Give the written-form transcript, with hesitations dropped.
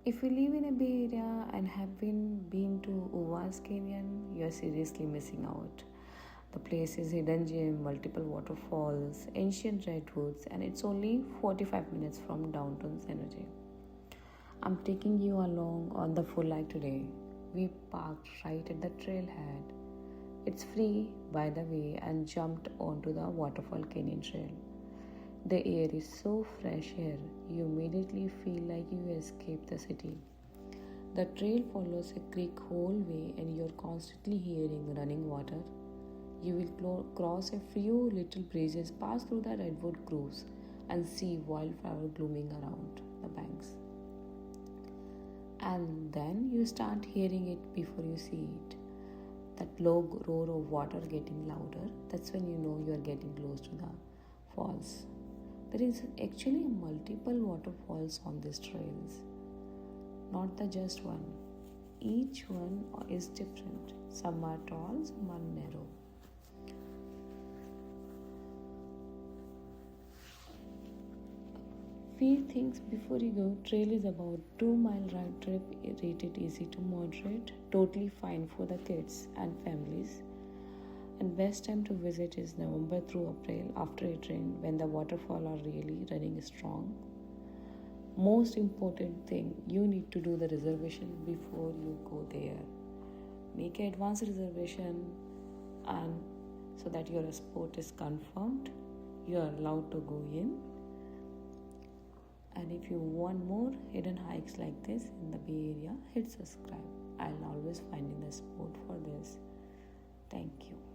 If you live in a Bay Area and haven't been to Uvas Canyon, you're seriously missing out. The place is hidden gem, multiple waterfalls, ancient redwoods, and it's only 45 minutes from downtown San Jose. I'm taking you along on the full hike today. We parked right at the trailhead. It's free, by the way, and jumped onto the Waterfall Canyon Trail. The air is so fresh here, you immediately feel like you escaped the city. The trail follows a creek whole way, and you're constantly hearing running water. You will cross a few little bridges, pass through the redwood groves, and see wildflower blooming around the banks. And then you start hearing it before you see it. That low roar of water getting louder, that's when you know you are getting close to the falls. There is actually multiple waterfalls on these trails, not the just one. Each one is different. Some are tall, some are narrow. Few things before you go. Trail is about 2 mile ride trip, rated easy to moderate, totally fine for the kids and families. And best time to visit is November through April after it rain when the waterfall are really running strong. Most important thing, you need to do the reservation before you go there. Make an advance reservation and so that your spot is confirmed. You are allowed to go in. And if you want more hidden hikes like this in the Bay Area, hit subscribe. I'll always find in the spot for this. Thank you.